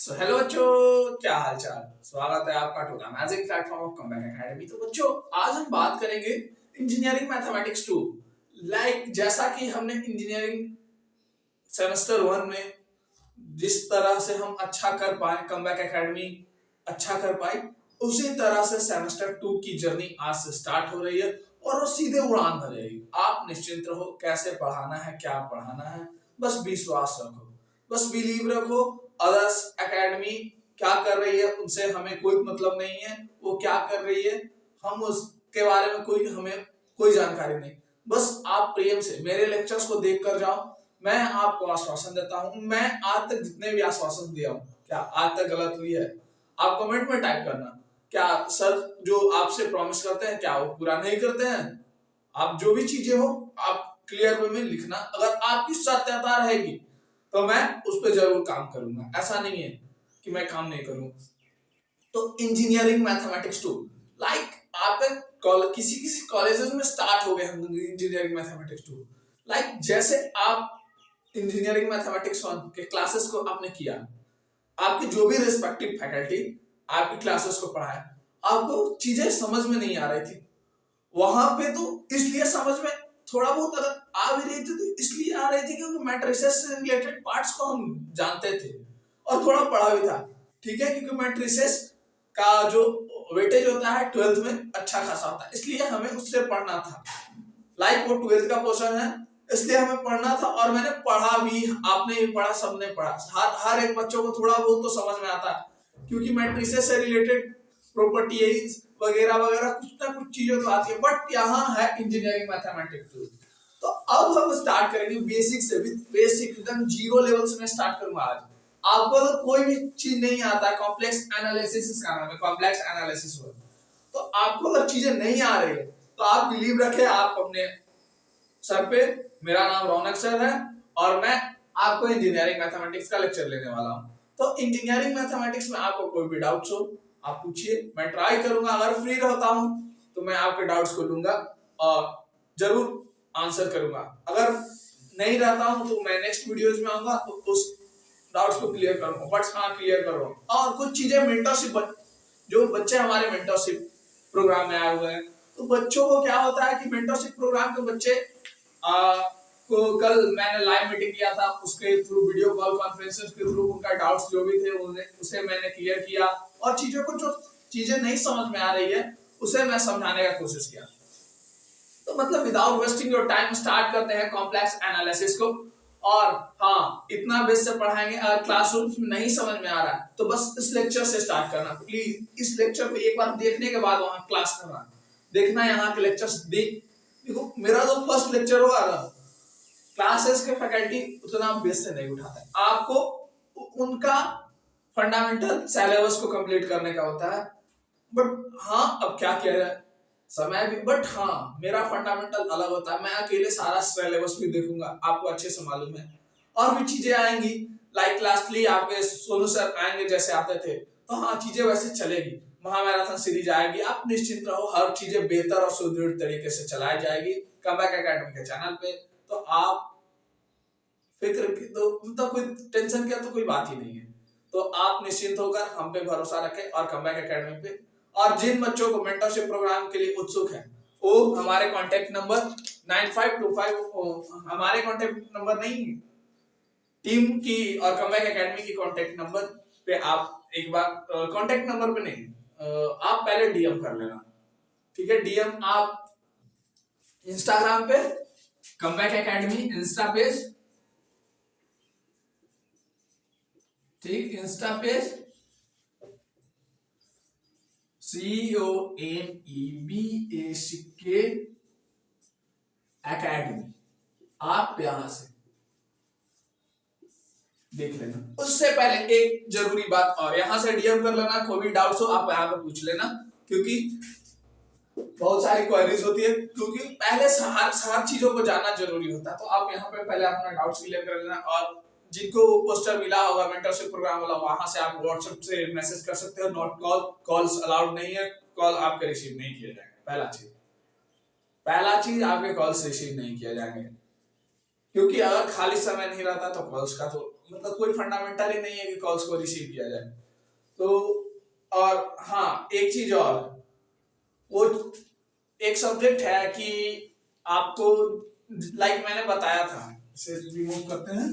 Hello बच्चों, क्या हाल चाल। स्वागत है आपका to the magic platform of combat academy. तो बच्चों, आज हम बात करेंगे इंजीनियरिंग मैथमेटिक्स 2। जैसा कि हमने इंजीनियरिंग सेमेस्टर 1 में जिस तरह से हम अच्छा कर पाए, कमबैक एकेडमी अच्छा कर पाई, उसी तरह से सेमेस्टर 2 की जर्नी आज से स्टार्ट हो रही है और वो सीधे उड़ान भरेगी। आप निश्चिंत रहो, कैसे पढ़ाना है, क्या पढ़ाना है, बस विश्वास रखो, बस बिलीव रखो। अदर्स एकेडमी क्या कर रही है उनसे हमें कोई मतलब नहीं है, वो क्या कर रही है हम उसके बारे में हमें कोई जानकारी नहीं। बस आप प्रेम से मेरे लेक्चर्स को देख कर जाओ। मैं आपको आश्वासन देता हूं, मैं आज तक जितने भी आश्वासन दिया हूं, क्या आज तक गलत हुई है? आप कमेंट में टाइप करना, क्या सर जो आपसे प्रॉमिस करते हैं क्या वो पूरा नहीं करते हैं? आप जो भी चीजें हो आप क्लियर वे में लिखना। अगर आपकी सत्यता रहेगी तो मैं उस पर जरूर काम करूंगा, ऐसा नहीं है कि मैं काम नहीं करूंगा। तो इंजीनियरिंग मैथमेटिक्स 2 आपके किसी किसी कॉलेजेस में स्टार्ट हो गए हैं इंजीनियरिंग मैथमेटिक्स 2। जैसे आप इंजीनियरिंग मैथमेटिक्स 1 के क्लासेस को आपने किया, आपकी जो भी रिस्पेक्टिव फैकल्टी आपकी क्लासेस को पढ़ाए, आपको चीजें समझ में नहीं आ रही थी वहां पे, तो इसलिए समझ में थोड़ा बहुत अगर आ भी रही थी तो इसलिए आ रही थी क्योंकि मैट्रिसेस से रिलेटेड पार्ट्स को हम जानते थे और थोड़ा पढ़ा भी था। ठीक है, क्योंकि मैट्रिसेस का जो वेटेज होता है 12th में अच्छा खासा होता है, इसलिए हमें उससे पढ़ना था। वो 12th का पोर्शन है, इसलिए हमें पढ़ना था और मैंने पढ़ा भी, आपने भी पढ़ा, सबने पढ़ा। हर एक बच्चों को थोड़ा बहुत तो समझ में आता है क्योंकि मैट्रिसेस से रिलेटेड प्रॉपर्टीज वगैरह वगैरह कुछ ना कुछ चीजें तो आती है। बट यहाँ है इंजीनियरिंग मैथमेटिक्स। तो अब हम स्टार्ट करेंगे बेसिक से, बेसिक एकदम जीरो लेवल से मैं स्टार्ट करूंगा आज। आपको अगर कोई भी चीज नहीं आता है, कॉम्प्लेक्स एनालिसिस इसका नाम है, कॉम्प्लेक्स एनालिसिस वर्ड, तो आपको अगर चीजें नहीं आ रही है तो आप बिलीव रखें आप अपने सर पे। मेरा नाम रौनक सर है और मैं आपको इंजीनियरिंग मैथमेटिक्स का लेक्चर लेने वाला हूँ। तो इंजीनियरिंग मैथमेटिक्स में आपको कोई भी डाउट्स हो आप पूछिए, मैं ट्राई करूंगा, अगर फ्री रहता हूं तो मैं आपके डाउट्स को लूंगा और जरूर आंसर करूंगा। अगर नहीं रहता हूं तो मैं नेक्स्ट वीडियोस में आऊंगा तो उस डाउट्स को क्लियर करूंगा। बट हाँ, क्लियर करूंगा। और कुछ चीजें मेंटरशिप, जो बच्चे हमारे मेंटरशिप प्रोग्राम में आए हुए हैं, तो बच्चों को क्या होता है कि मेंटरशिप प्रोग्राम के बच्चे को कल मैंने लाइव मीटिंग किया था, उसके थ्रू वीडियो कॉल कॉन्फ्रेंसेस के थ्रू उनका डाउट्स जो भी थे उसे मैंने क्लियर किया और चीजों को, जो चीजें नहीं समझ में आ रही है उसे मैं समझाने का कोशिश किया। तो मतलब without wasting your time start करते हैं कॉम्प्लेक्स एनालिसिस को। और हाँ, इतना बेस से पढ़ाएंगे। अगर क्लासरूम में नहीं समझ में आ रहा है तो बस इस लेक्चर से स्टार्ट करना। प्लीज इस लेक्चर को एक बार देखने के बाद वहां क्लास करना, देखना यहाँ के लेक्चर्स देखो। मेरा तो फर्स्ट लेक्चर होगा ना, क्लासेस के फैकल्टी उतना बेस से नहीं उठाता है, आपको उनका फंडामेंटल सिलेबस को कंप्लीट करने का होता है। बट हाँ, अब क्या किया जाए, समय भी। बट हाँ, मेरा फंडामेंटल अलग होता है, मैं अकेले सारा सिलेबस भी देखूंगा, आपको अच्छे से मालूम है। और भी चीजें आएंगी, लास्टली आपके सोनू सर आएंगे जैसे आते थे, तो हाँ चीजें वैसे चलेगी। महामैराथन सीरीज आएगी, आप निश्चिंत रहो, हर चीजें बेहतर और सुदृढ़ तरीके से चलाई जाएगी कमबैक एकेडमी के चैनल पे। तो आप फिक्र की तो मतलब कोई टेंशन की तो कोई बात ही नहीं है। तो आप निश्चिंत होकर हम पे भरोसा रखें और कमबैक एकेडमी पे। और जिन बच्चों को मेंटरशिप प्रोग्राम के लिए उत्सुक हैं वो हमारे कांटेक्ट नंबर 9525, हमारे कांटेक्ट नंबर नहीं, टीम की और कमबैक एकेडमी की कांटेक्ट नंबर पे आप एक बार, कांटेक्ट नंबर पे नहीं, आप पहले डीएम कर लेना। ठीक है, डीएम आप इंस्टाग्राम पे कमबैक एकेडमी इंस्टा पेज, ठीक, इंस्टा पेज COMEBACK एकेडमी, आप यहां से देख लेना। उससे पहले एक जरूरी बात और, यहां से डीएम कर लेना, कोई भी डाउट्स हो आप यहां पे पूछ लेना, क्योंकि बहुत सारी क्वेरीज होती है, क्योंकि पहले हर चीजों को जानना जरूरी होता है। तो आप यहाँ पे पहले अपना डाउट्स क्लियर कर लेना। और जिनको पोस्टर मिला होगा मेंटरशिप प्रोग्राम वाला, वहां से आप व्हाट्सएप से मैसेज कर सकते हो। नॉट कॉल, कॉल्स अलाउड नहीं है, कॉल आपके रिसीव नहीं किए जाएंगे। पहला चीज आपके कॉल्स रिसीव नहीं किए जाएंगे। क्योंकि अगर खाली समय नहीं रहता तो कॉल्स का तो मतलब कोई फंडामेंटल ही नहीं है कि कॉल्स को रिसीव किया जाए। तो और हाँ, एक चीज और, वो एक सब्जेक्ट है कि आपको, लाइक मैंने बताया था, इसे रिमूव करते हैं।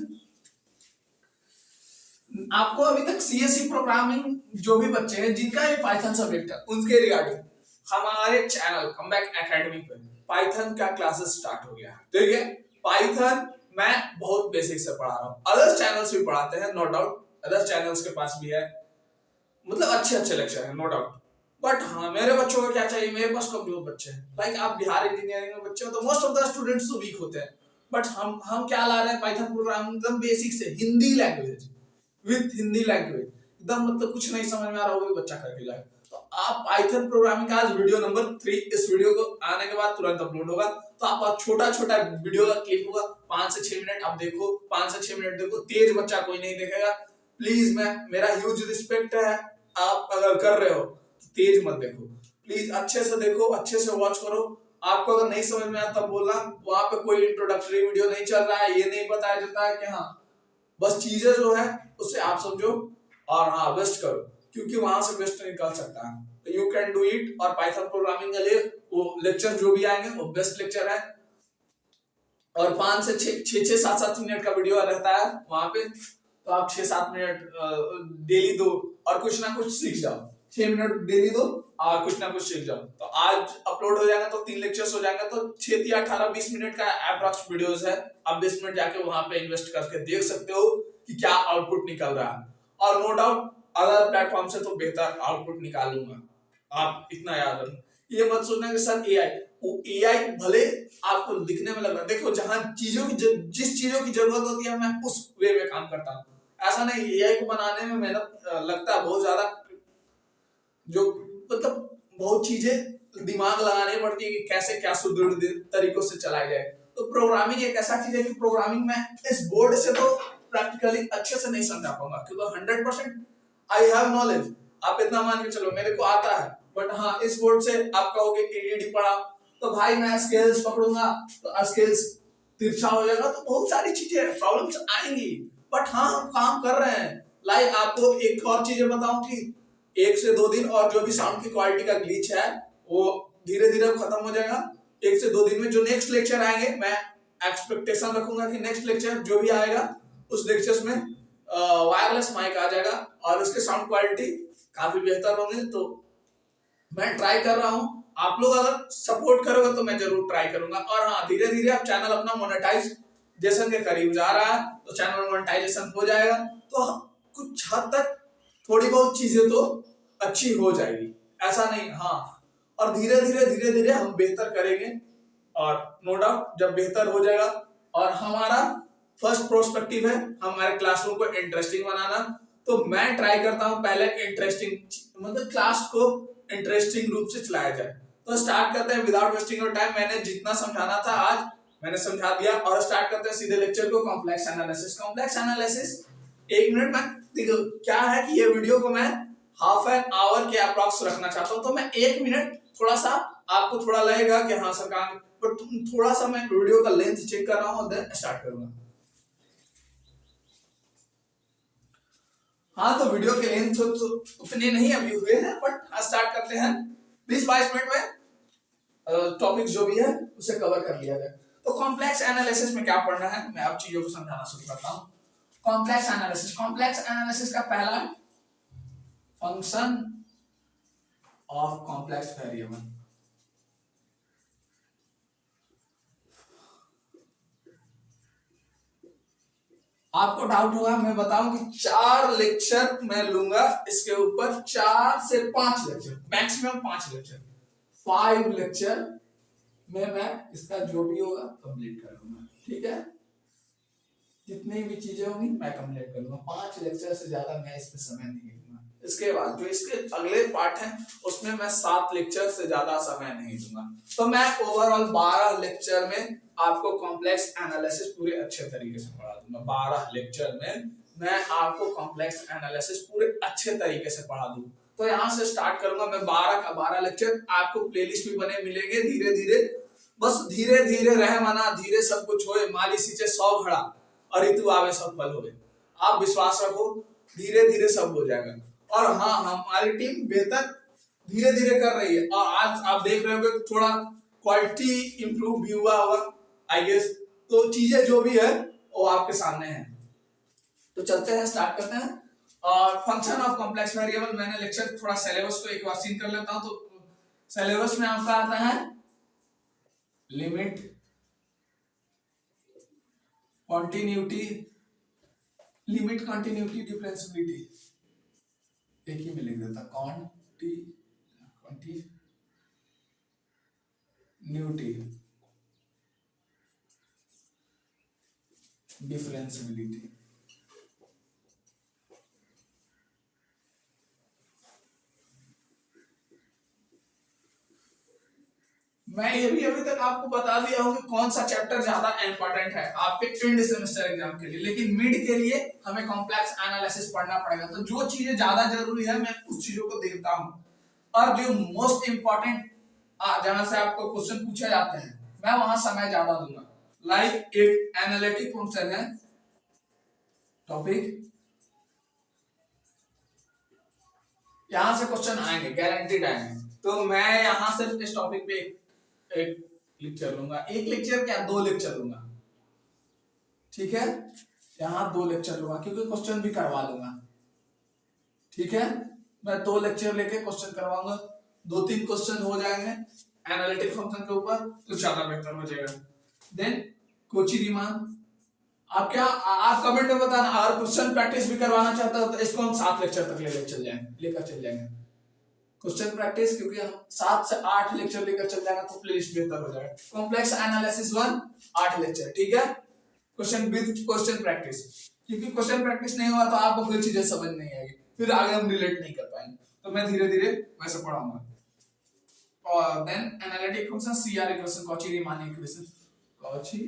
आपको अभी तक सीएससी प्रोग्रामिंग जो भी बच्चे हैं जिनका ये पाइथन सब्जेक्ट है, उनके रिगार्डिंग हमारे चैनल कमबैक एकेडमी पे पाइथन का क्लासेस स्टार्ट हो गया है। ठीक है, पाइथन मैं बहुत बेसिक से पढ़ा रहा हूँ, अदर चैनल्स भी पढ़ाते हैं नो डाउट, अदर चैनल्स के पास भी है, मतलब अच्छे अच्छे लेक्चर है नो डाउट। बट हाँ, मेरे बच्चों को क्या चाहिए, मेरे पास कमजोर बच्चे हैं, लाइक आप बिहार इंजीनियरिंग में बच्चे हो तो मोस्ट ऑफ द स्टूडेंट्स तो वीक होते हैं। बट हम क्या ला रहे हैं, पाइथन प्रोग्रामिंग एकदम बेसिक से, Hindi language with Hindi language, एकदम मतलब कुछ नहीं समझ में आ रहा हो बच्चा करके जाए। तो आप पाइथन प्रोग्रामिंग का आज वीडियो नंबर 3, इस वीडियो को आने के बाद तुरंत अपलोड होगा, तो आप छोटा छोटा वीडियो का क्लिप होगा 5 से 6 मिनट, आप देखो 5 से 6 मिनट देखो, तेज बच्चा कोई नहीं देखेगा प्लीज। मैं मेरा ह्यूज रिस्पेक्ट है, आप अगर कर रहे हो तो तेज मत देखो प्लीज, अच्छे से देखो, अच्छे से वॉच करो। आपको अगर नहीं समझ में आया तब बोलना, वहां पे कोई इंट्रोडक्टरी वीडियो नहीं चल रहा है, ये नहीं बताया जाता है कि हाँ बस चीजें जो है उससे आप समझो और हाँ बेस्ट करो, क्योंकि वहां से बेस्ट निकल सकता है। You can do it. और पाइथन प्रोग्रामिंग के लिए वो लेक्चर जो भी आएंगे वो बेस्ट लेक्चर है, और 5 से 6 7 मिनट का वीडियो रहता है वहां पे, तो आप 6-7 मिनट डेली दो और कुछ ना कुछ सीख जाओ। 6 मिनट डेली दो और कुछ ना कुछ सीख जाओ। तो आज अपलोड हो जाएगा तो 3 लेक्चर्स हो जाएंगे, तो 6 या 18-20 मिनट का अप्रॉक्स वीडियोस है। आप 20 मिनट जाके वहां पे इन्वेस्ट करके देख सकते हो कि क्या आउटपुट निकल रहा है, और नो डाउट अदर प्लेटफॉर्म से तो बेहतर आउटपुट निकालूंगा, आप इतना याद रखो। ये मत सोचना कि सर एआई भले आपको दिखने में लग रहा है, देखो जहां चीजों की जिस चीजों की जरूरत होती है मैं उस वे में काम करता हूँ। ऐसा नहीं एआई को बनाने में मेहनत लगता है बहुत ज्यादा, जो मतलब बहुत चीजें दिमाग लगानी पड़ती है कि कैसे क्या सुदृढ़ तरीकों से चलाया जाए। तो प्रोग्रामिंग एक ऐसा चीज है कि प्रोग्रामिंग में इस बोर्ड से तो प्रैक्टिकली अच्छे से नहीं समझा पाऊंगा, क्योंकि 100% आई हैव नॉलेज, आप इतना मान के चलो मेरे को आता है। बट हाँ, इस बोर्ड से आप कहोगे एडीडी पढ़ा तो भाई मैं स्केल्स पकड़ूंगा तो स्केल्स तिरछा हो जाएगा, तो बहुत सारी चीजें प्रॉब्लम्स आएंगी। बट हाँ, हम काम कर रहे हैं। लाइक आपको एक और चीजें बताऊं कि 1 से 2 दिन और जो भी साउंड की क्वालिटी का ग्लिच है वो धीरे धीरे खत्म हो जाएगा। 1 से 2 दिन में जो नेक्स्ट लेक्चर आएंगे, मैं एक्सपेक्टेशन रखूंगा कि नेक्स्ट लेक्चर जो भी आएगा उस लेक्चर्स में वायरलेस माइक आ जाएगा और उसके साउंड क्वालिटी काफी बेहतर होंगे। तो मैं ट्राई कर रहा हूँ, आप लोग अगर सपोर्ट करोगे तो मैं जरूर ट्राई करूंगा। और हाँ, धीरे धीरे अब चैनल अपना मोनेटाइजेशन के करीब जा रहा है, तो चैनल मोनेटाइजेशन हो जाएगा तो कुछ हद तक थोड़ी बहुत चीजें तो अच्छी हो जाएगी, ऐसा नहीं। हाँ, और धीरे धीरे हम बेहतर करेंगे, और नो डाउट जब बेहतर हो जाएगा, और हमारा फर्स्ट प्रोस्पेक्टिव है हमारे क्लासरूम को इंटरेस्टिंग बनाना, तो मैं ट्राई करता हूँ पहले इंटरेस्टिंग, मतलब क्लास को इंटरेस्टिंग रूप से चलाया जाए। तो स्टार्ट करते हैं विदाउट वेस्टिंग योर टाइम। मैंने जितना समझाना था आज मैंने समझा दिया, और स्टार्ट करते हैं सीधे लेक्चर को। Complex analysis, complex analysis 1 minute में, देखो क्या है कि ये वीडियो को मैं हाफ एन आवर के अप्रॉक्स रखना चाहता हूँ, तो मैं 1 मिनट थोड़ा सा आपको थोड़ा लगेगा कि हाँ सरकार, पर थोड़ा सा मैं वीडियो का लेंथ चेक कर रहा हूँ, देन स्टार्ट करूंगा। हाँ, तो वीडियो के लेंथ तो उतने नहीं अभी हुए हैं, बट स्टार्ट करते हैं। 20-22 मिनट में टॉपिक जो भी है उसे कवर कर लिया जाए। तो कॉम्प्लेक्स एनालिसिस में क्या पढ़ना है, मैं अब चीजों को समझाना शुरू करता हूँ। कॉम्प्लेक्स एनालिसिस, कॉम्प्लेक्स एनालिसिस का पहला फंक्शन ऑफ कॉम्प्लेक्स वेरिएबल। आपको डाउट होगा, मैं बताऊं कि 4 लेक्चर मैं लूंगा इसके ऊपर, 4 से 5 लेक्चर, मैक्सिमम 5 लेक्चर, 5 लेक्चर में मैं इसका जो भी होगा कंप्लीट कर लूंगा। ठीक है, जितनी भी चीजें होंगी मैं कंप्लीट कर लूंगा, 5 लेक्चर से ज्यादा मैं इस पे समय नहीं दूंगा। इसके बाद जो इसके अगले पार्ट हैं उसमें मैं 7 लेक्चर से ज्यादा समय नहीं दूंगा। तो मैं ओवरऑल 12 लेक्चर में आपको कॉम्प्लेक्स एनालिसिस पूरे अच्छे तरीके से पढ़ा दूंगा। 12 लेक्चर में मैं आपको कॉम्प्लेक्स एनालिसिस पूरे अच्छे तरीके से पढ़ा दूं। तो यहाँ से स्टार्ट करूंगा मैं 12 का 12 लेक्चर, आपको प्लेलिस्ट भी बने मिलेंगे धीरे धीरे, बस धीरे धीरे रह मना, धीरे सब कुछ होए, माली सींचे 100 घड़ा और ऋतु आवे सब फल होए। आप विश्वास रखो, धीरे धीरे सब हो जाएगा। और हाँ, हमारी टीम बेहतर धीरे धीरे कर रही है, और आज आप देख रहे हो थोड़ा क्वालिटी इंप्रूव भी हुआ होगा आई गेस। तो चीजें जो भी है वो आपके सामने है। तो चलते हैं, स्टार्ट करते हैं। और फंक्शन ऑफ कॉम्प्लेक्स वेरिएबल, मैंने लेक्चर थोड़ा सिलेबस को एक बार सीन कर लेता हूं। तो सिलेबस में आपका आता है limit, continuity, limit continuity differentiability, एक ही में लिख देता, कॉन्टिन्यूटी डिफरेंशिएबिलिटी। मैं ये भी अभी तक आपको बता दिया हूं कि कौन सा चैप्टर ज्यादा इंपॉर्टेंट है आपके एंड सेमेस्टर एग्जाम के लिए, लेकिन मिड के लिए हमें कॉम्प्लेक्स एनालिसिस पढ़ना पड़ेगा। तो जो चीजें ज्यादा जरूरी है मैं उस चीजों को देखता हूं, और जो मोस्ट इंपॉर्टेंट जहां से आपको क्वेश्चन पूछे जाते हैं मैं वहां समय ज्यादा दूंगा। लाइक एक एनालिटिक फंक्शन है, टॉपिक, यहां से क्वेश्चन आएंगे, गारंटीड आएंगे। तो मैं यहां सिर्फ इस टॉपिक पे एक लेक्चर लूंगा, एक लेक्चर क्या 2 लेक्चर लूंगा, ठीक है। यहां 2 लेक्चर लूंगा क्योंकि क्वेश्चन भी करवा लूंगा, ठीक है। मैं 2 लेक्चर लेके क्वेश्चन करवाऊंगा, 2-3 क्वेश्चन हो जाएंगे एनालिटिक फंक्शन के ऊपर, तो ज्यादा बेहतर हो जाएगा। देन कोची रीमान, आप क्या आप कमेंट में बताना, अगर क्वेश्चन प्रैक्टिस भी करवाना चाहता हो तो इसको हम 7 लेक्चर तक लेकर चल जाएंगे क्वेश्चन प्रैक्टिस, क्योंकि हम 7 से 8 लेक्चर लेकर चल जाएगा तो प्लेलिस्ट बेहतर हो जाएगा। कॉम्प्लेक्स एनालिसिस 1 8 लेक्चर, ठीक है। क्वेश्चन विद क्वेश्चन प्रैक्टिस, क्योंकि क्वेश्चन प्रैक्टिस नहीं हुआ तो आपको कोई चीजें समझ नहीं आएगी, फिर आगे हम रिलेट नहीं कर पाएंगे। तो मैं धीरे धीरे वैसे पढ़ाऊंगा। और then analytic function, CR equation, Cauchy Riemann equation, Cauchy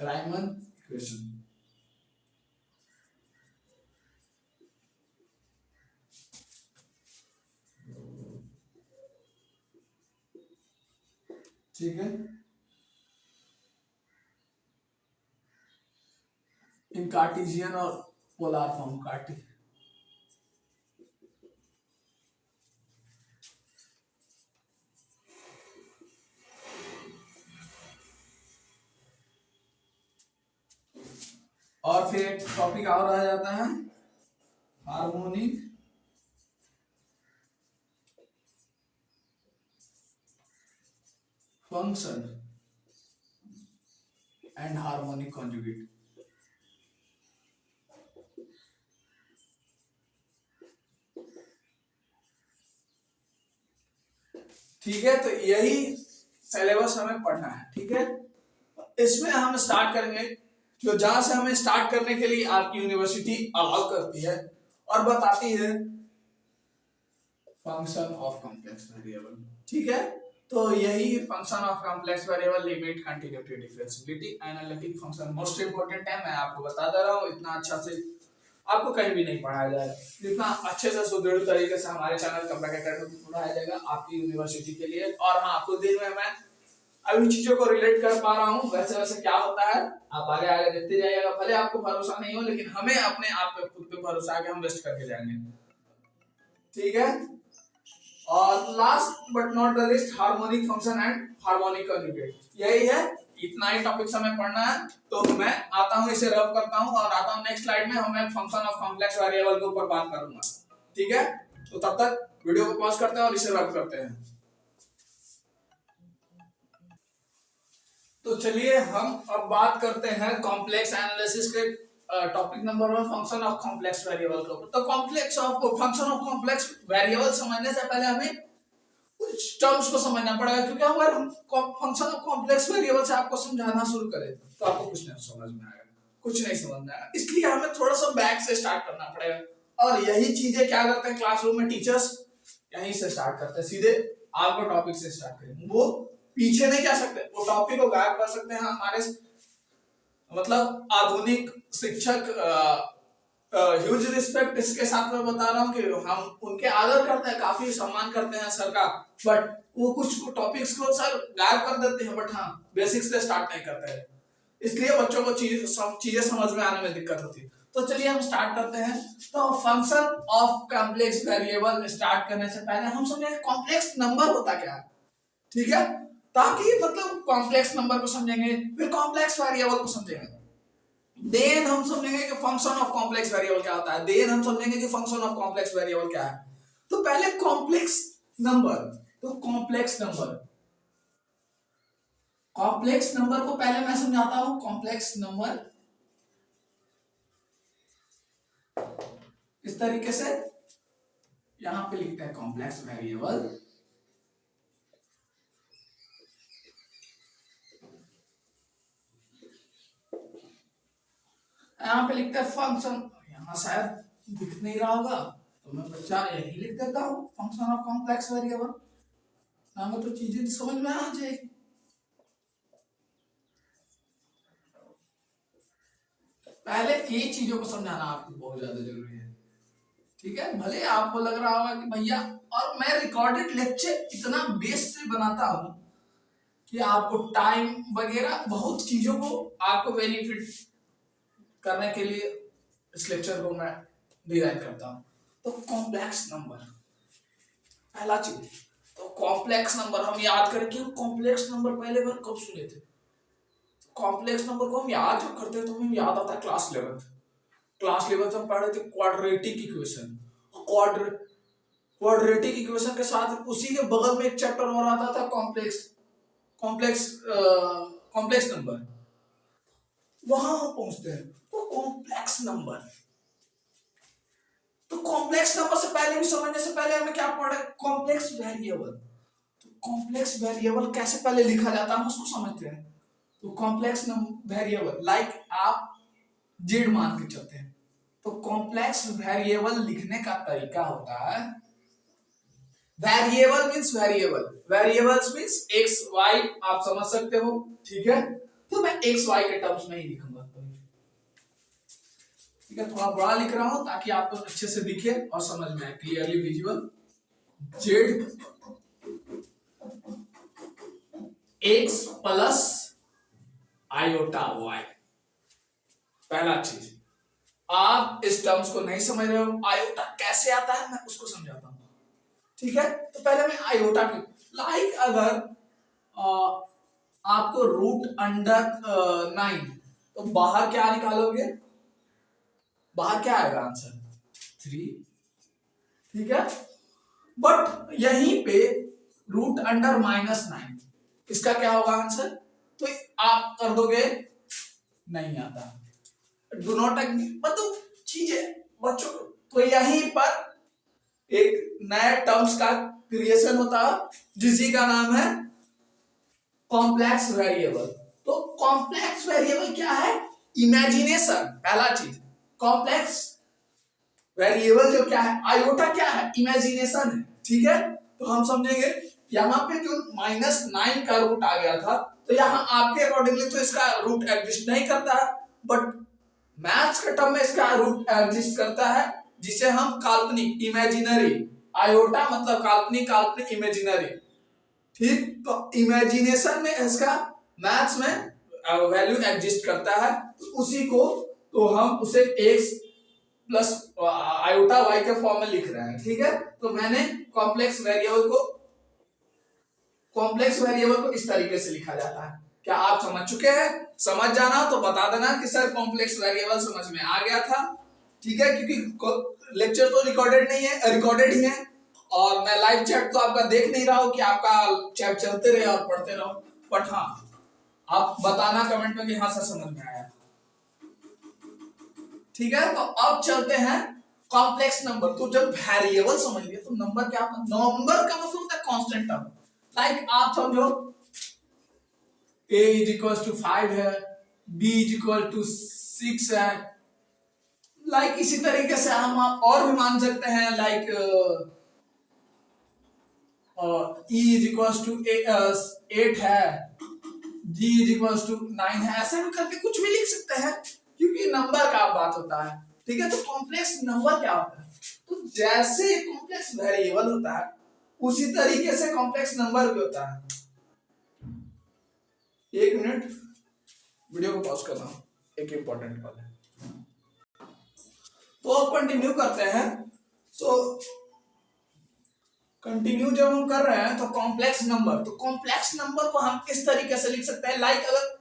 Riemann equation, ठीक है। इन कार्टेशियन और पोलर फॉर्म, और फिर एक टॉपिक और आ जाता है harmonic function and harmonic conjugate. ठीक है, तो यही सिलेबस हमें पढ़ना है, ठीक है। इसमें हम स्टार्ट करेंगे जो जहां से हमें स्टार्ट करने के लिए आपकी यूनिवर्सिटी अलाउ करती है और बताती है फंक्शन ऑफ कॉम्प्लेक्स वेरिएबल, ठीक है। तो यही function of complex variable, limit, continuity, differentiability, analytic function most important है। मैं आपको बता दे रहा हूँ, इतना अच्छा से आपको कहीं भी नहीं पढ़ाया जाएगा, जितना अच्छे से सुदृढ़ तरीके से हमारे चैनल कंबैक एकेडमी में पढ़ाया जाएगा आपकी यूनिवर्सिटी के लिए। और हाँ, कुछ दिन में मैं अभी चीजों को रिलेट कर पा रहा हूँ, वैसे वैसे क्या होता है आप आगे आगे देखते जाइएगा। भले आपको भरोसा नहीं हो, लेकिन हमें अपने आप पे खुद पे भरोसा है कि हम बेस्ट करके जाएंगे, ठीक है। और last but not the list, harmonic function and harmonic conjugate, यही है। इतना ही टॉपिक हमें पढ़ना है। तो मैं आता हूँ, इसे रब करता हूँ और आता हूँ नेक्स्ट स्लाइड में हमें फंक्शन ऑफ कॉम्प्लेक्स वेरिएबल के ऊपर बात करूंगा, ठीक है। तो तब तक वीडियो को पॉज करते हैं और इसे रब करते हैं। तो चलिए हम अब बात करते हैं कॉम्प्लेक्स एनालिसिस के topic number 1, function of complex variable के ऊपर। तो complex of function of complex variable समझने से पहले हमें कुछ टर्म्स को समझना पड़ेगा, क्योंकि अगर हम फंक्शन ऑफ कॉम्प्लेक्स वेरिएबल से आपको समझाना शुरू करें तो आपको कुछ नहीं समझ में आएगा, कुछ नहीं समझ में आएगा। इसलिए हमें थोड़ा सा बैक से स्टार्ट करना पड़ेगा। और यही चीजें क्या करते हैं क्लासरूम में टीचर्स, यहीं से स्टार्ट करते हैं, सीधे आपको टॉपिक से स्टार्ट करेंगे। वो पीछे नहीं जा सकते, वो टॉपिक को गायब कर सकते हैं। हमारे मतलब आधुनिक शिक्षक ह्यूज रिस्पेक्ट इसके साथ मैं बता रहा हूँ कि हम उनके आदर करते हैं, काफी सम्मान करते हैं सर का, बट वो कुछ टॉपिक्स को सर गायब कर देते हैं, बट हाँ बेसिक्स से स्टार्ट नहीं करते हैं, इसलिए बच्चों को चीजें समझ में आने में दिक्कत होती है। तो चलिए हम स्टार्ट करते हैं। तो function of complex variable start करने से पहले हम समझेंगे कॉम्प्लेक्स नंबर होता क्या है, ठीक है, ताकि मतलब कॉम्प्लेक्स नंबर को समझेंगे, फिर कॉम्प्लेक्स वेरिएबल को समझेंगे, देन हम समझेंगे कि फंक्शन ऑफ कॉम्प्लेक्स वेरिएबल क्या होता है, देन हम समझेंगे कि फंक्शन ऑफ कॉम्प्लेक्स वेरिएबल क्या है। तो पहले कॉम्प्लेक्स नंबर, तो कॉम्प्लेक्स नंबर, कॉम्प्लेक्स नंबर को पहले मैं समझाता हूं। कॉम्प्लेक्स नंबर इस तरीके से यहां पे लिखते हैं कॉम्प्लेक्स वेरिएबल, यहां पे लिखते हैं फंक्शन, यहां शायद दिख नहीं रहा होगा तो मैं बच्चा यही लिख देता हूं फंक्शन ऑफ कॉम्प्लेक्स वेरिएबल, हमें तो चीजें समझ में आ जाएगी। पहले ये चीजों को समझाना आपको बहुत ज्यादा जरूरी है, ठीक है। भले आपको लग रहा होगा कि भैया, और मैं रिकॉर्डेड लेक्चर इतना बेस से बनाता हूं कि आपको टाइम वगैरह बहुत चीजों को आपको बेनिफिट करने के लिए इस लेक्चर को मैं डिजाइन करता हूं। तो कॉम्प्लेक्स नंबर पहला चीज, तो कॉम्प्लेक्स नंबर हम याद करें कि हम कॉम्प्लेक्स नंबर पहले बार कब सुने थे। कॉम्प्लेक्स नंबर को हम याद जब करते हैं तो हमें याद आता है क्लास 11th, क्लास 11th हम पढ़ रहे थे क्वाड्रेटिक इक्वेशन, क्वाड्रेटिक इक्वेशन के साथ उसी के बगल में एक चैप्टर और आता था कॉम्प्लेक्स कॉम्प्लेक्स कॉम्प्लेक्स नंबर, वहां हम पहुंचते हैं। तो कॉम्प्लेक्स नंबर, तो कॉम्प्लेक्स नंबर से पहले भी समझने से पहले हमें क्या पढ़ा, कॉम्प्लेक्स वेरिएबल। तो कॉम्प्लेक्स वेरिएबल कैसे पहले लिखा जाता है हम उसको समझते हैं। तो कॉम्प्लेक्स वेरिएबल लाइक आप जेड मान के चलते हैं, तो कॉम्प्लेक्स वेरिएबल लिखने का तरीका होता है, variable means variable, variables means X Y, आप समझ सकते हो, ठीक है। तो मैं एक्स वाई के टर्म्स में ही लिखूंगा, ठीक है, थोड़ा बड़ा लिख रहा हूं ताकि आपको अच्छे से दिखे और समझ में आए, clearly visual. Z X plus iota Y, पहला चीज। आप इस टर्म्स को नहीं समझ रहे हो, आयोटा कैसे आता है मैं उसको समझाता हूं, ठीक है। तो पहले मैं आयोटा की, लाइक अगर आपको रूट अंडर 9, तो बाहर क्या निकालोगे, बाहर क्या आएगा आंसर 3, ठीक है। बट यहीं पे रूट अंडर -9, इसका क्या होगा आंसर, तो आप कर दोगे, नहीं आता, डू नॉट मतलब चीजें बच्चों को, तो यहीं पर एक नया टर्म्स का क्रिएशन होता है जिसी का नाम है कॉम्प्लेक्स वेरिएबल। तो कॉम्प्लेक्स वेरिएबल क्या है, इमेजिनेशन, पहला चीज। कॉम्प्लेक्स वेरिएबल जो क्या है, आयोटा क्या है, इमेजिनेशन है, ठीक है। तो हम समझेंगे यहाँ पे जो -9 का रूट आ गया था, तो यहाँ आपके अकॉर्डिंगली तो इसका रूट एग्जिस्ट नहीं करता है, बट मैथ्स के टर्म में इसका रूट एग्जिस्ट करता है, जिसे हम काल्पनिक, इमेजिनरी, आयोटा मतलब काल्पनिक, काल्पनिक इमेजिनरी, ठीक। तो इमेजिनेशन में इसका मैथ्स में वैल्यू एग्जिस्ट करता है, तो उसी को तो हम उसे एक्स प्लस आयोटा वाई के फॉर्म में लिख रहे हैं, ठीक है। तो मैंने कॉम्प्लेक्स वेरिएबल को इस तरीके से लिखा जाता है। क्या आप समझ चुके हैं, समझ जाना तो बता देना कि सर कॉम्प्लेक्स वेरिएबल समझ में आ गया था, ठीक है। क्योंकि लेक्चर तो रिकॉर्डेड नहीं है, रिकॉर्डेड ही है, और मैं लाइव चैट तो आपका देख नहीं रहा हूं कि आपका चैट चलते रहे और पढ़ते रहो, बट हाँ आप बताना कमेंट में कि हाँ सर समझ में आया, ठीक है। तो अब चलते हैं कॉम्प्लेक्स नंबर। तो जब वेरिएबल समझ लिए तो नंबर क्या होता है, नंबर का मतलब होता है कांस्टेंट टर्म, लाइक आप समझो a = 5 है, b = 6 है, लाइक इसी तरीके से हम आप और भी मान सकते हैं, लाइक e = 8 है, g = 9 है, ऐसे भी करके कुछ भी लिख सकते हैं, क्योंकि नंबर का बात होता है, ठीक है। तो कॉम्प्लेक्स नंबर क्या होता है? तो जैसे कॉम्प्लेक्स वेरिएबल होता है उसी तरीके से कॉम्प्लेक्स नंबर भी होता है। एक मिनट, वीडियो को पॉज कर रहा हूं, एक इंपॉर्टेंट कॉल है। तो अब कंटिन्यू करते हैं। तो कंटिन्यू जब हम कर रहे हैं तो कॉम्प्लेक्स नंबर, तो कॉम्प्लेक्स नंबर को हम किस तरीके से लिख सकते हैं? लाइक अगर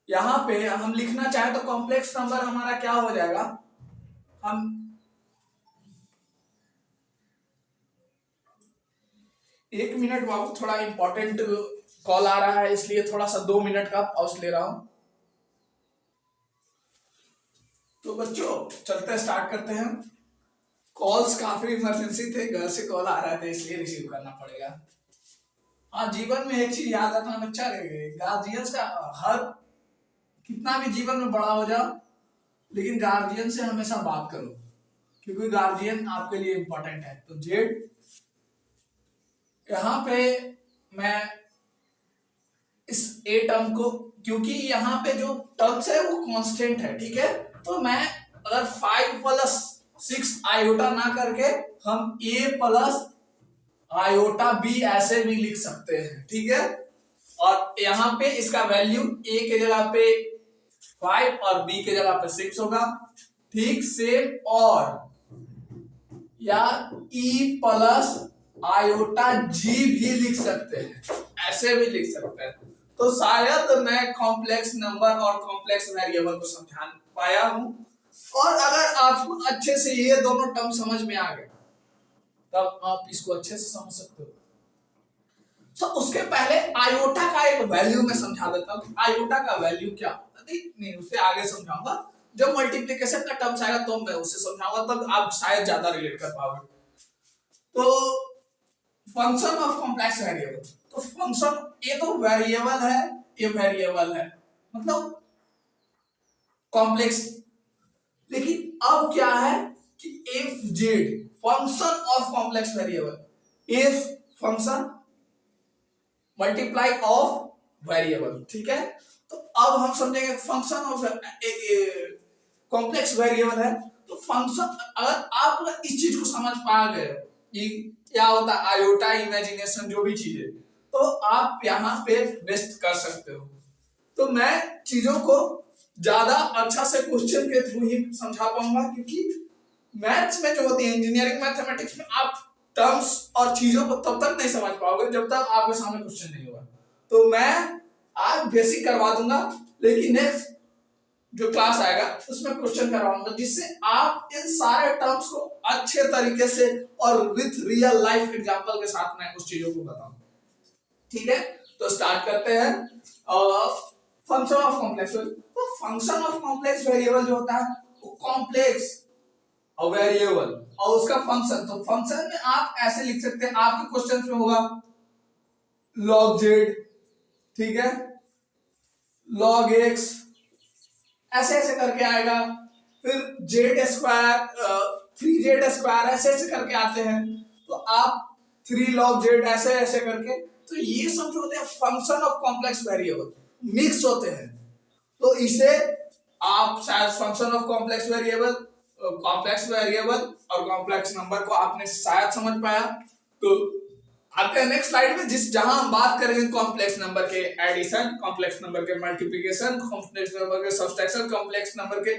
यहां पे हम लिखना चाहें तो कॉम्प्लेक्स नंबर हमारा क्या हो जाएगा? हम एक मिनट बाबू, थोड़ा इंपॉर्टेंट कॉल आ रहा है इसलिए थोड़ा सा 2 मिनट का पॉज ले रहा हूं। तो बच्चों चलते स्टार्ट करते हैं। कॉल्स काफी इमरजेंसी थे, घर से कॉल आ रहा था इसलिए रिसीव करना पड़ेगा। हाँ, जीवन में एक चीज याद रखना बच्चा, गार्जियंस का हर कितना भी जीवन में बड़ा हो जाओ लेकिन गार्जियन से हमेशा बात करो, क्योंकि गार्जियन आपके लिए इंपॉर्टेंट है। तो जेड यहाँ पे मैं इस ए टर्म को, क्योंकि यहाँ पे जो टर्म्स है वो कांस्टेंट है, ठीक है। तो मैं अगर 5 प्लस 6 आयोटा ना करके हम ए प्लस आयोटा बी ऐसे भी लिख सकते हैं, ठीक है। और यहाँ पे इसका वैल्यू ए के जगह पे 5 और बी के जगह पे 6 होगा, ठीक सेम। और या ई प्लस आयोटा जी भी लिख सकते हैं, ऐसे भी लिख सकते हैं। तो शायद मैं कॉम्प्लेक्स नंबर और कॉम्प्लेक्स वेरिएबल को समझा पाया हूं। और अगर आपको अच्छे से ये दोनों टर्म समझ में आ गए तब आप इसको अच्छे से समझ सकते हो। तो उसके पहले आयोटा का एक वैल्यू मैं समझा देता हूं। आयोटा का वैल्यू क्या होता है? नहीं, उससे आगे समझाऊंगा। जब मल्टीप्लिकेशन का टर्म्स आएगा तो मैं उसे समझाऊंगा, तब आप शायद ज्यादा रिलेट कर पाओगे। तो फंक्शन ऑफ कॉम्प्लेक्स वेरिएबल, तो फंक्शन, ये तो वेरिएबल है, ये वेरिएबल है मतलब कॉम्प्लेक्स। लेकिन अब क्या है कि if Z function of complex variable, if function multiply of variable, ठीक है। तो अब हम समझेंगे फंक्शन ऑफ कॉम्प्लेक्स वेरिएबल है। तो फंक्शन, अगर आप इस चीज को समझ पा गए कि क्या होता है आयोटा, इमेजिनेशन, जो भी चीज है, तो आप यहाँ पे बेस्ट कर सकते हो। तो मैं चीजों को ज्यादा अच्छा से क्वेश्चन के थ्रू ही समझा पाऊंगा, क्योंकि मैथ्स में जो होती है, इंजीनियरिंग मैथमेटिक्स में, आप टर्म्स और चीजों को तब तक नहीं समझ पाओगे जब तक आपके सामने क्वेश्चन नहीं होगा। तो मैं आज बेसिक करवा दूंगा, लेकिन नेक्स्ट जो क्लास आएगा उसमें क्वेश्चन करवाऊंगा, जिससे आप इन सारे टर्म्स को अच्छे तरीके से और विथ रियल लाइफ एग्जांपल के साथ मैं उस चीजों को बताऊं, ठीक है। तो स्टार्ट करते हैं। फंक्शन ऑफ कॉम्प्लेक्स, तो फंक्शन ऑफ कॉम्प्लेक्स वेरिएबल जो होता है वो कॉम्प्लेक्स और वेरिएबल और उसका फंक्शन। तो फंक्शन में आप ऐसे लिख सकते हैं, आपके क्वेश्चन में होगा log z, ठीक है, log x, ऐसे ऐसे करके आएगा। फिर जेड स्क्वायर, 3z स्क्वायर, ऐसे ऐसे करके आते हैं। तो आप 3 log z ऐसे ऐसे करके, तो ये सब जो होते हैं function of complex variable mix होते हैं। तो इसे आप शायद function of complex variable, complex variable और कॉम्प्लेक्स नंबर को आपने शायद समझ पाया। तो आते हैं नेक्स्ट स्लाइड में, जहां हम बात करेंगे कॉम्प्लेक्स नंबर के एडिशन, कॉम्प्लेक्स नंबर के मल्टीप्लिकेशन, कॉम्प्लेक्स नंबर के सब्सट्रैक्शन, कॉम्प्लेक्स नंबर के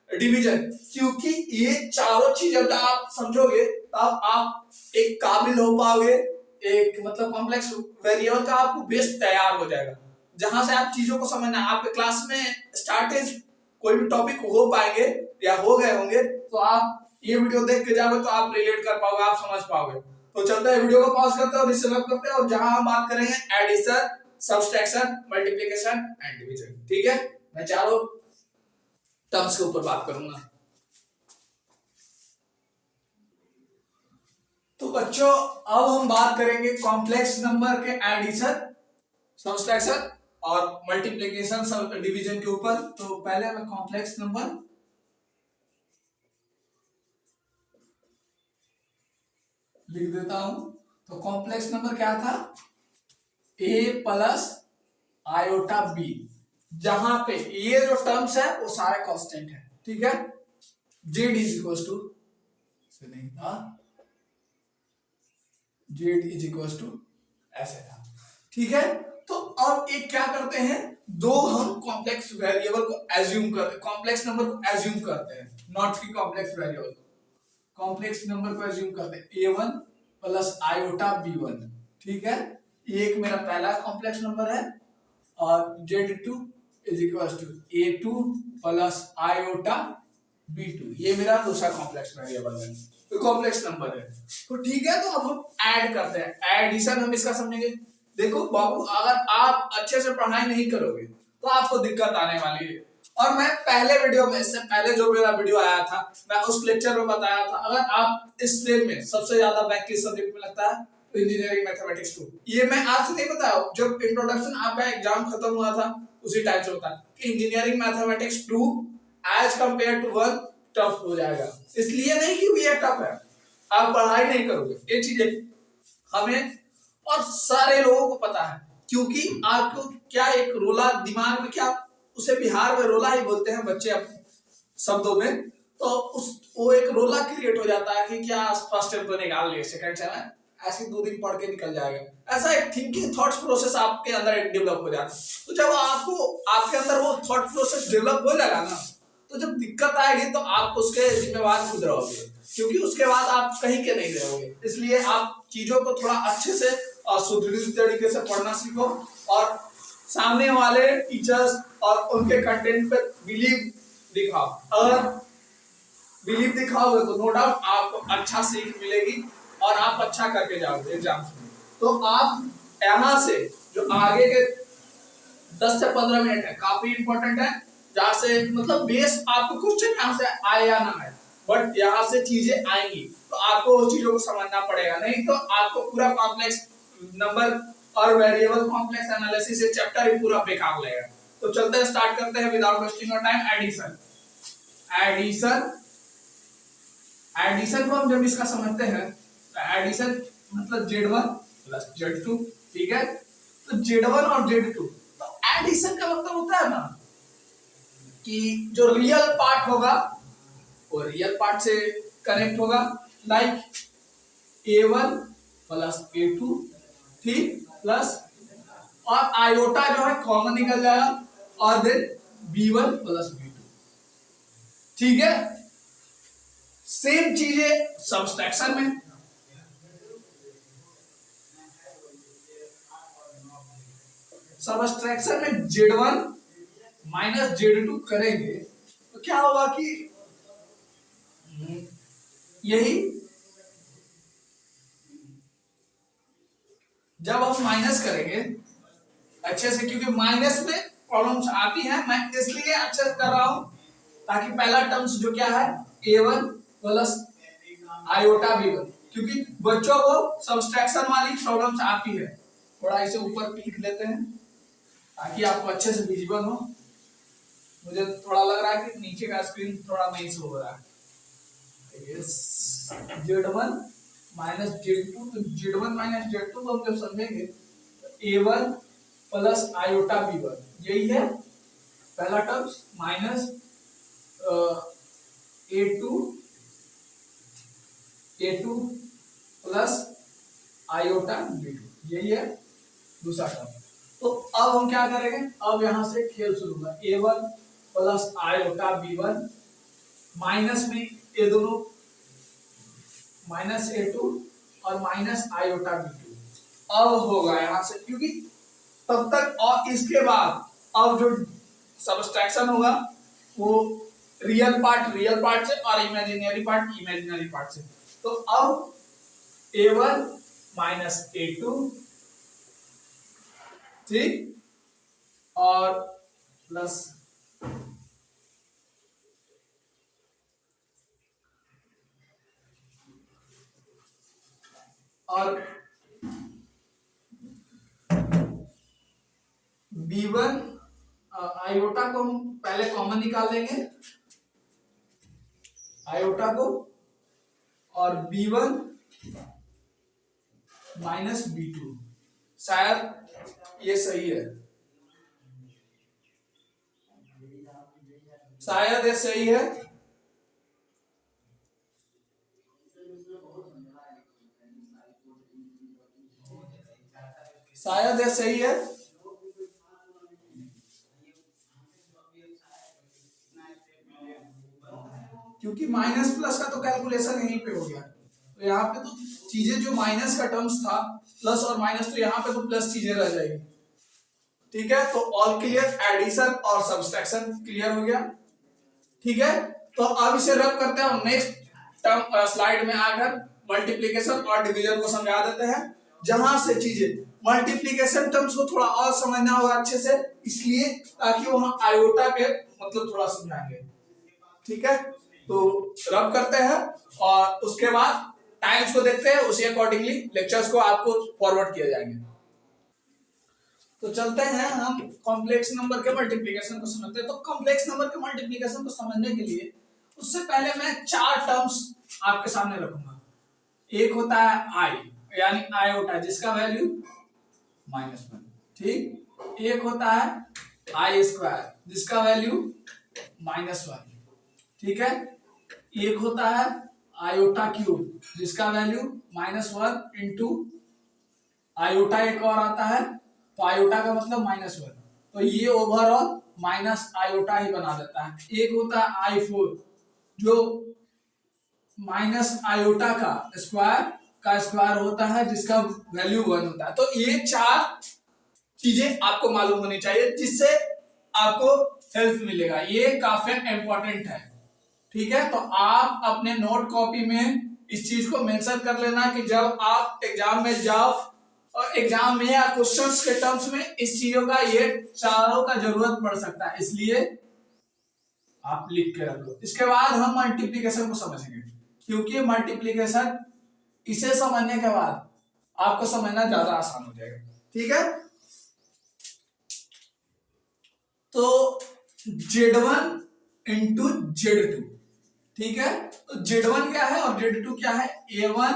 डिवीजन। क्योंकि ये चारों चीजें जब आप समझोगे तब आप एक काबिल हो पाओगे, एक मतलब कॉम्प्लेक्स वेरिएबल का आपको बेस तैयार हो जाएगा, जहां से आप चीजों को समझना। आपके क्लास में स्टार्टेज कोई भी टॉपिक हो पाएंगे या हो गए होंगे, तो आप ये वीडियो देख के जाओगे तो आप रिलेट कर पाओगे, आप समझ पाओगे। तो चलते हैं, वीडियो को पॉज करते हैं और इसे रब करते हैं, और जहां हम बात करेंगे addition, subtraction, multiplication and division, ठीक है। मैं चारों टर्म्स के ऊपर बात करूंगा। तो बच्चों अब हम बात करेंगे कॉम्प्लेक्स नंबर के एडिशन, सब्सट्रैक्शन और मल्टीप्लिकेशन, डिवीजन के ऊपर। तो पहले मैं कॉम्प्लेक्स नंबर लिख देता हूं। तो कॉम्प्लेक्स नंबर क्या था? a प्लस आयोटा b, जहां पे ये जो टर्म्स है वो सारे कांस्टेंट है, ठीक है। जेड इज इक्वल टू नहीं था, जेड इज इक्वल टू ऐसे था, ठीक है। तो अब एक क्या करते हैं, दो हम कॉम्प्लेक्स वेरिएबल को एज्यूम करते हैं, कॉम्प्लेक्स नंबर को एज्यूम करते हैं, नॉट की कॉम्प्लेक्स वेरिएबल, कॉम्प्लेक्स नंबर को एज्यूम करते हैं a1 प्लस आयोटा b1, ठीक है। ये एक मेरा पहला कॉम्प्लेक्स नंबर है, और z2 is equal to a2 plus iota b2, ये मेरा दूसरा कॉम्प्लेक्स वेरिएबल है, तो कॉम्प्लेक्स नंबर है। तो ठीक है, तो अब हम ऐड करते हैं, एडिशन हम इसका समझेंगे। देखो बाबू, अगर आप अच्छे से पढ़ाई नहीं करोगे तो आपको दिक्कत आने वाली है। और मैं पहले वीडियो में, इससे पहले जो मेरा वीडियो आया था, मैं उस लेक्चर में बताया था, अगर आप इस स्ट्रीम में सबसे ज्यादा बैक किस सब्जेक्ट में लगता है, तो इंजीनियरिंग मैथमेटिक्स 2। ये मैं आज से नहीं बताया, जब इंट्रोडक्शन आपका एग्जाम खत्म हुआ था उसी टाइम से बताया कि engineering mathematics 2 as compare to 1 tough हो जाएगा। इसलिए नहीं कि ये टफ है, आप पढ़ाई नहीं करोगे, ये चीजें हमें और सारे लोगों को पता है, क्योंकि आपको क्या एक रोला दिमाग में, क्या उसे बिहार में रोला ही बोलते हैं बच्चे अपने शब्दों में, तो उस वो एक रोला क्रिएट हो जाता है कि क्या फर्स्ट टाइम तो निकाल लिए, सेकंड टाइम ऐसे 2 दिन पढ़ के निकल जाएगा, ऐसा एक थिंकिंग थॉट्स प्रोसेस आपके अंदर डेवलप हो जाता है। तो जब आपको आपके अंदर वो थॉट प्रोसेस डेवलप हो जाएगा ना, तो जब दिक्कत आएगी तो आप उसके जिम्मेवार खुद रहोगे, क्योंकि उसके बाद आप कहीं के नहीं रहोगे। इसलिए आप चीजों को थोड़ा अच्छे से और सुदृढ़ तरीके से पढ़ना सीखो, और सामने वाले टीचर्स और उनके कंटेंट पे बिलीव दिखाओ। अगर बिलीव दिखाओगे तो नो डाउट आपको अच्छा सीख मिलेगी और आप अच्छा करके जाओगे एग्जाम्स में। तो आप यहाँ से जो आगे के 10 से 15 मिनट है, काफी इंपॉर्टेंट है, जहाँ से मतलब बेस आपको क्वेश्चन यहाँ से आए या ना आए, बट यहाँ से चीजें आएंगी तो आपको उन चीजों को समझना पड़ेगा, नहीं तो आपको पूरा कॉम्प्लेक्स नंबर और वेरिएबल कॉम्प्लेक्स एनालिसिस ये चैप्टर ही पूरा बेकार लगेगा। तो चलते हैं, स्टार्ट करते हैं without wasting your time. Addition, addition addition को हम जब इसका समझते हैं, एडिशन मतलब Z1 प्लस Z2, ठीक है। तो Z1 और Z2, तो एडिशन का मतलब होता है ना कि जो रियल पार्ट होगा वो रियल पार्ट से कनेक्ट होगा, लाइक A1 प्लस A2, ठीक, प्लस और आयोटा जो है कॉमन निकल जाएगा, और देन B1 प्लस B2, ठीक है। सेम चीजें सब्सट्रैक्शन में, सब्सट्रैक्शन में Z1 माइनस Z2 करेंगे तो क्या होगा कि यही जब हम माइनस करेंगे अच्छे से, क्योंकि माइनस में प्रॉब्लम्स आती हैं, मैं इसलिए अच्छे से कर रहा हूं ताकि पहला टर्म्स जो क्या है A1 प्लस आयोटा B1, क्योंकि बच्चों को सब्सट्रैक्शन वाली प्रॉब्लम्स आती है। थोड़ा इसे ऊपर लिख लेते हैं ताकि आपको अच्छे से विजिबल हो। मुझे थोड़ा लग रहा है कि नीचे का स्क्रीन थोड़ा नहीं शो हो रहा है। Z1 माइनस Z2, तो Z1 माइनस Z2 को हम जब समझेंगे A1 प्लस आयोटा B1, यही है पहला term, minus A2 plus iota B2, यही है दूसरा टर्म। तो अब हम क्या करेंगे, अब यहां से खेल शुरू होगा, A1 plus iota B1 minus में ये दोनों माइनस A2 और माइनस आयोटा B2, अब होगा यहां से, क्योंकि तब तक और इसके बाद अब जो सब्सट्रैक्शन होगा वो रियल पार्ट से और इमेजिनरी पार्ट से। तो अब A1 माइनस A2, ठीक, और प्लस और B1 आयोटा को हम पहले कॉमन निकाल देंगे, आयोटा को, और B1 माइनस B2, शायद ये सही है, शायद ये सही है। शायद ये सही है। क्योंकि माइनस प्लस का तो कैलकुलेशन यहीं पे हो गया, तो यहाँ पे तो चीजें जो माइनस का टर्म्स था, प्लस और माइनस, तो यहाँ पे तो प्लस चीजें रह जाएगी। ठीक है, तो ऑल क्लियर, एडिशन और सब्सट्रैक्शन क्लियर हो गया। ठीक है, तो अब इसे रब करते हैं और नेक्स्ट टर्म स्लाइड में आकर मल्टीप्लिकेशन और डिवीजन को समझा देते हैं, जहां से चीजें मल्टीप्लिकेशन टर्म्स को थोड़ा और समझना होगा अच्छे से, इसलिए ताकि वहां आयोटा के मतलब थोड़ा समझाएंगे। ठीक है, तो रब करते हैं और उसके बाद टाइम्स को देखते हैं, उसी अकॉर्डिंगली लेक्चर्स को आपको फॉरवर्ड किए जाएंगे। तो चलते हैं हम कॉम्प्लेक्स नंबर के मल्टीप्लिकेशन को समझते हैं। तो कॉम्प्लेक्स नंबर के मल्टीप्लिकेशन को समझने के लिए उससे पहले मैं चार टर्म्स आपके सामने रखूंगा। एक होता है आई, यानी आयोटा, जिसका वैल्यू -1। ठीक, एक होता है आई स्क्वायर, जिसका वैल्यू -1। ठीक है, एक होता है आयोटा क्यूब, जिसका वैल्यू -1 इंटू आयोटा, एक और आता है तो आयोटा का मतलब -1, तो ये ओवरऑल माइनस आयोटा ही बना देता है। एक होता है आई4, जो माइनस आयोटा का स्क्वायर होता है, जिसका वैल्यू 1 होता है। तो ये चार चीजें आपको मालूम होनी चाहिए, जिससे आपको हेल्प मिलेगा, ये काफी इंपॉर्टेंट है। ठीक है, तो आप अपने नोट कॉपी में इस चीज को मेंशन कर लेना कि जब आप एग्जाम में जाओ और एग्जाम में या क्वेश्चंस के टर्म्स में इस चीजों का, ये चारों का जरूरत पड़ सकता है, इसलिए आप लिख के रख लो। इसके बाद हम मल्टीप्लिकेशन को समझेंगे, क्योंकि मल्टीप्लिकेशन इसे समझने के बाद आपको समझना ज्यादा आसान हो जाएगा। ठीक है, तो Z1 इंटू Z2। ठीक है, तो Z1 क्या है और Z2 क्या है? A1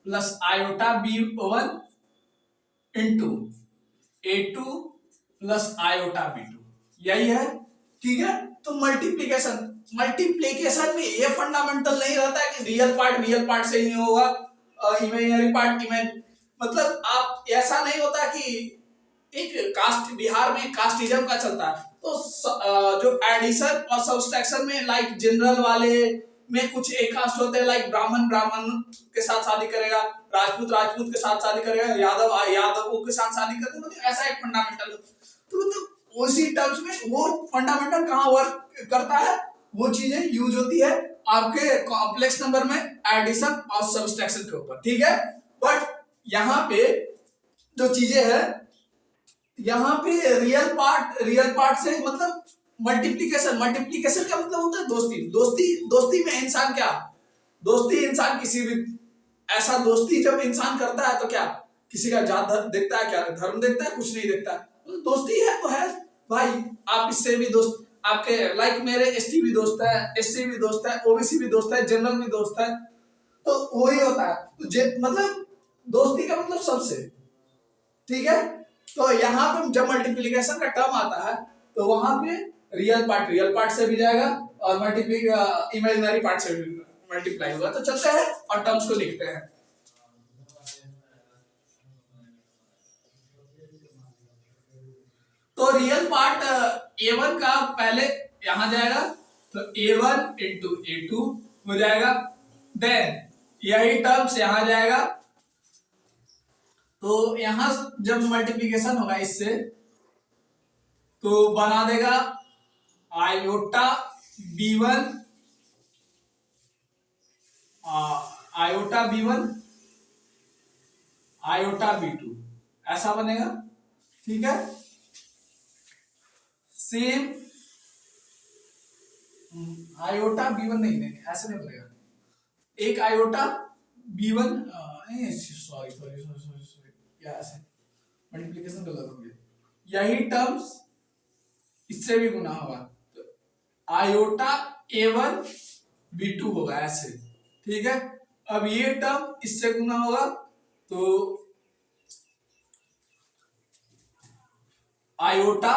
plus iota B1 into A2 plus iota B2, यही है। ठीक है, तो मल्टीप्लिकेशन में ये फंडामेंटल नहीं रहता है कि रियल पार्ट से ही होगा, इमेजिनरी पार्ट मतलब आप ऐसा नहीं होता कि एक कास्ट, बिहार में कास्टिज्म का चलता है, तो जो एडिशन और सब्सट्रैक्शन में लाइक जनरल वाले में कुछ एक कास्ट होते हैं, लाइक ब्राह्मण के साथ शादी करेगा, राजपूत के साथ शादी करेगा, यादवों के साथ शादी करेगा, मतलब ऐसा एक फंडामेंटल। तो मतलब उसी टर्म्स में वो फंडामेंटल कहाँ वर्क करता है, वो चीजें यूज होती है आपके कॉम्प्लेक्स नंबर में एडिशन और सब्सट्रैक्शन के ऊपर। ठीक है, बट यहाँ पे जो चीजें है, यहाँ पे रियल पार्ट से मतलब मल्टीप्लिकेशन का मतलब होता है दोस्ती में इंसान क्या, दोस्ती इंसान किसी भी, ऐसा दोस्ती जब इंसान करता है तो क्या किसी का जात देखता है, क्या धर्म देखता है, कुछ नहीं देखता है, तो दोस्ती है तो है भाई। आप इससे भी दोस्त, आपके लाइक मेरे एसटी भी दोस्त है, एससी भी दोस्त है, ओबीसी भी दोस्त है, जनरल भी दोस्त है, तो वही होता है, तो मतलब दोस्ती का मतलब सबसे। ठीक है, तो यहाँ पे जब मल्टीप्लिकेशन का टर्म आता है तो वहां पे रियल पार्ट से भी जाएगा और इमेजिनरी पार्ट से भी मल्टीप्लाई होगा। तो चलते हैं और टर्म्स को लिखते हैं। तो रियल पार्ट A1 का पहले यहां जाएगा, तो A1 इंटू A2 हो जाएगा, देन यही टर्म्स यहां जाएगा, तो यहां जब मल्टीप्लिकेशन होगा इससे तो बना देगा iota B1 iota B1 iota B2, ऐसा बनेगा। ठीक है, सेम आयोटा B1 नहीं, ऐसे नहीं बनेगा, एक iota B1, sorry sorry sorry sorry sorry, क्या ऐसे मल्टीप्लिकेशन गलत हो गया, यही टर्म्स इससे भी गुना होगा, तो आयोटा A1 B2 होगा ऐसे। ठीक है, अब ये टर्म इससे गुना होगा तो आयोटा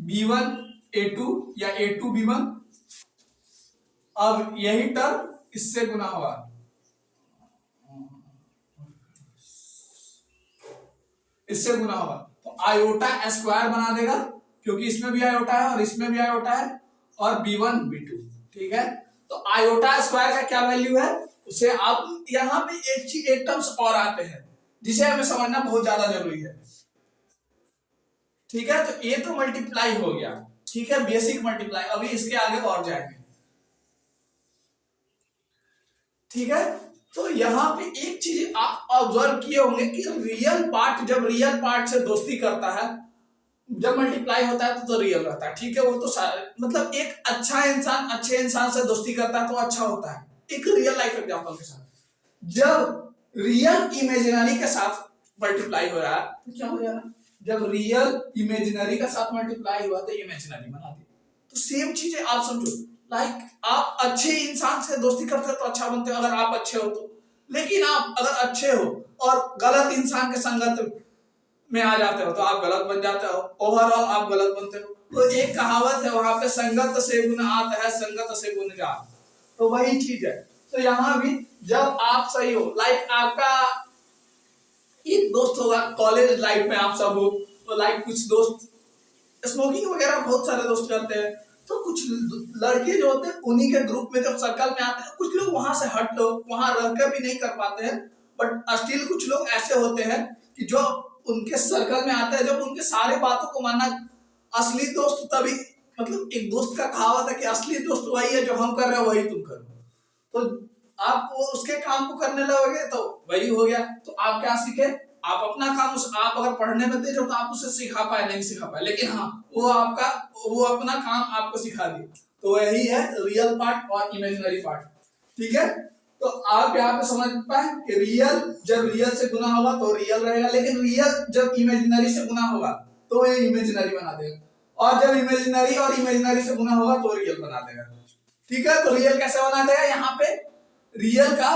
B1 A2 या A2 B1। अब यही टर्म इससे गुना होगा, इससे गुना होगा तो आयोटा स्क्वायर बना देगा, क्योंकि इसमें भी आयोटा है और इसमें भी आयोटा है, और B1 B2। ठीक है, तो आयोटा स्क्वायर का क्या वैल्यू है उसे आप यहां पे एक टर्म्स और आते हैं जिसे हमें समझना बहुत ज्यादा जरूरी है। ठीक है, तो ये तो मल्टीप्लाई हो गया, ठीक है, बेसिक मल्टीप्लाई। अभी इसके आगे और जाएंगे। ठीक है, तो यहाँ पे एक चीज आप ऑब्जर्व किए होंगे कि रियल पार्ट जब रियल पार्ट से दोस्ती करता है, जब मल्टीप्लाई होता है तो रियल रहता है। ठीक है, वो तो मतलब एक अच्छा इंसान अच्छे इंसान से दोस्ती करता है तो अच्छा होता है। एक रियल लाइफ एग्जांपल के साथ, जब रियल इमेजिनरी के साथ मल्टीप्लाई हो रहा है तो क्या हो जाएगा, जब रियल इमेजिनरी के साथ मल्टीप्लाई हुआ तो इमेजिनरी बना दी। तो सेम चीजें आप समझो, लाइक आप अच्छे इंसान से दोस्ती करते हो तो अच्छा बनते हो अगर आप अच्छे हो तो, लेकिन आप अगर अच्छे हो और गलत इंसान के संगत में आ जाते हो तो आप गलत बन जाते हो, ओवरऑल आप गलत बनते हो। तो एक कहावत है वहां पे, संगत से गुण आता है संगत से गुण जात। तो वही चीज है, तो यहाँ भी जब आप सही हो, लाइक आपका एक दोस्त होगा कॉलेज लाइफ में, आप सब हो तो लाइक कुछ दोस्त स्मोकिंग वगैरह बहुत सारे दोस्त करते हैं, तो कुछ लड़के जो होते हैं उन्हीं के ग्रुप में जब सर्कल में आते हैं, कुछ लोग वहां से हट वहां रहकर भी नहीं कर पाते हैं, बट स्टिल कुछ लोग ऐसे होते हैं कि जो उनके सर्कल में आते हैं, जब उनके सारे बातों को मानना, असली दोस्त तभी, मतलब एक दोस्त का कहावत है कि असली दोस्त वही है जो हम कर रहे हो वही तुम करो। तो आप वो उसके काम को करने लगोगे तो वही हो गया। तो आप क्या सीखे, आप अपना काम आप अगर पढ़ने में तेज हो तो आप उसे सिखा पाए नहीं सिखा पाए, लेकिन हाँ वो अपना काम आपको सिखा दिया। तो यही है रियल पार्ट और इमेजिनरी पार्ट। ठीक है, तो आप यहाँ पे समझ पाए कि रियल जब रियल से गुना होगा तो रियल रहेगा, लेकिन रियल जब इमेजिनरी से गुना होगा तो ये इमेजिनरी बना देगा, और जब इमेजिनरी और इमेजिनरी से गुना होगा तो रियल बना देगा। ठीक है, तो रियल कैसे बना देगा, यहाँ पे रियल का